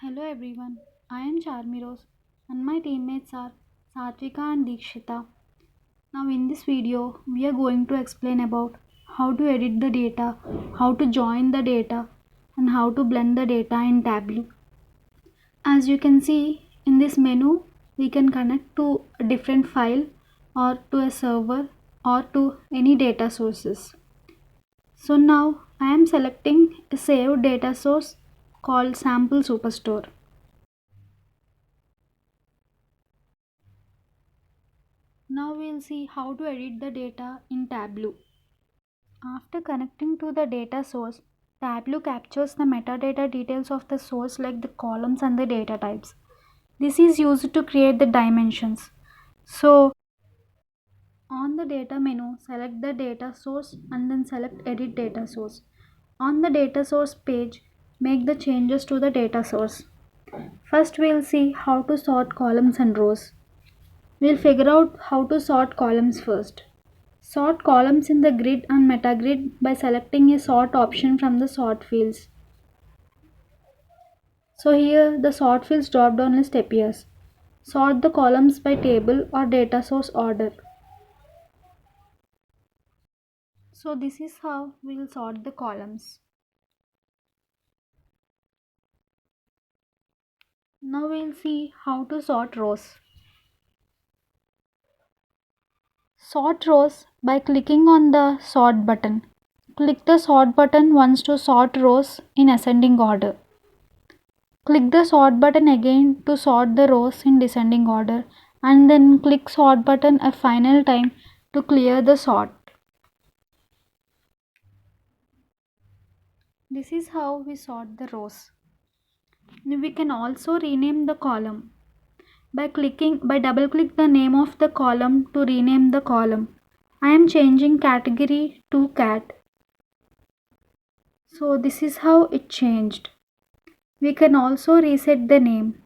Hello everyone, I am Charmiros and my teammates are Satvika and Dikshita. Now in this video, we are going to explain about how to edit the data, how to join the data and how to blend the data in Tableau. As you can see in this menu, we can connect to a different file or to a server or to any data sources. So now I am selecting a saved data source called Sample Superstore. Now we'll see how to edit the data in Tableau. After connecting to the data source, Tableau captures the metadata details of the source like the columns and the data types. This is used to create the dimensions. So on the data menu, select the data source and then select edit data source. On the data source page, make the changes to the data source. First we'll see how to sort columns and rows. We'll figure out how to sort columns first. Sort columns in the grid and metagrid by selecting a sort option from the sort fields. So here the sort fields drop down list appears. Sort the columns by table or data source order. So this is how we will sort the columns. Now we will see how to sort rows. Sort rows by clicking on the sort button. Click the sort button once to sort rows in ascending order. Click the sort button again to sort the rows in descending order and then click sort button a final time to clear the sort. This is how we sort the rows. We can also rename the column by double click the name of the column to rename the column. I am changing category to cat. So this is how it changed. We can also reset the name.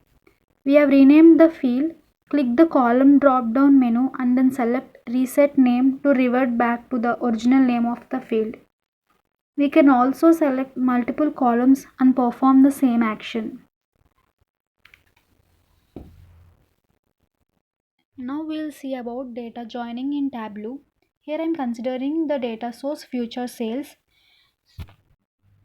We have renamed the field. Click the column drop down menu and then select reset name to revert back to the original name of the field. We can also select multiple columns and perform the same action. Now we'll see about data joining in Tableau. Here I am considering the data source future sales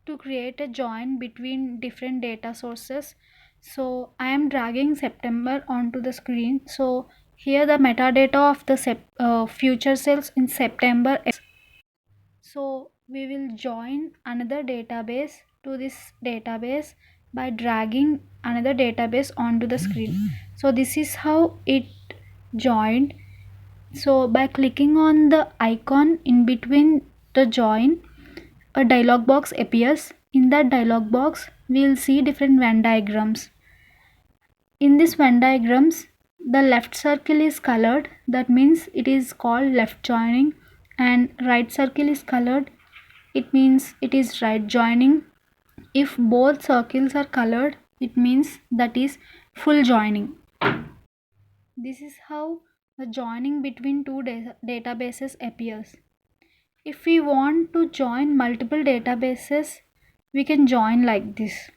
to create a join between different data sources. So I am dragging September onto the screen. So here the metadata of the future sales in September. So we will join another database to this database by dragging another database onto the screen. So this is how it joined. So by clicking on the icon in between the join, a dialog box appears. In that dialog box, we'll see different Venn diagrams. In this Venn diagrams, the left circle is colored. That means it is called left joining, and right circle is colored. It means it is right joining. If both circles are colored, it means that is full joining. This is how the joining between two databases appears. If we want to join multiple databases, we can join like this.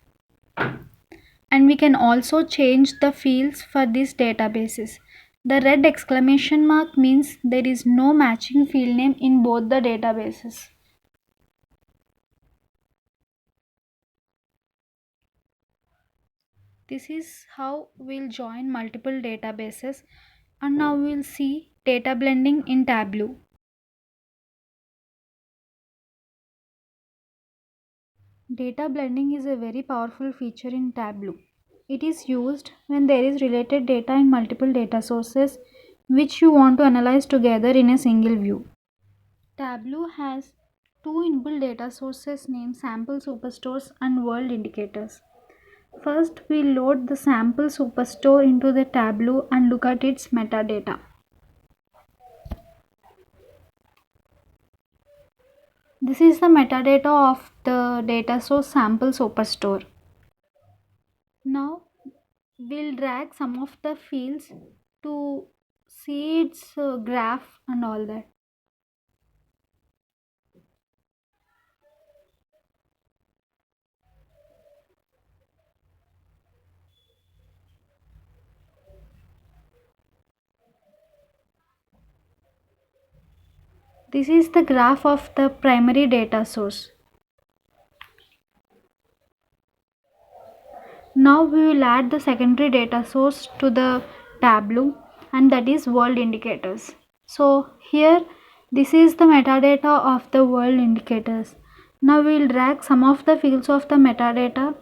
And we can also change the fields for these databases. The red exclamation mark means there is no matching field name in both the databases. This is how we'll join multiple databases, and now we'll see data blending in Tableau. Data blending is a very powerful feature in Tableau. It is used when there is related data in multiple data sources which you want to analyze together in a single view. Tableau has two inbuilt data sources named Sample Superstores and World Indicators. First, we load the Sample Superstore into the Tableau and look at its metadata. This is the metadata of the data source Sample Superstore. Now, we'll drag some of the fields to see its graph and all that. This is the graph of the primary data source. Now we will add the secondary data source to the Tableau, and that is world indicators. So here this is the metadata of the world indicators. Now we will drag some of the fields of the metadata,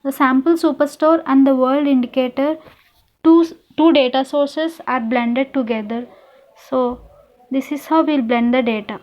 the sample superstore and the world indicator. Two data sources are blended together. So this is how we'll blend the data.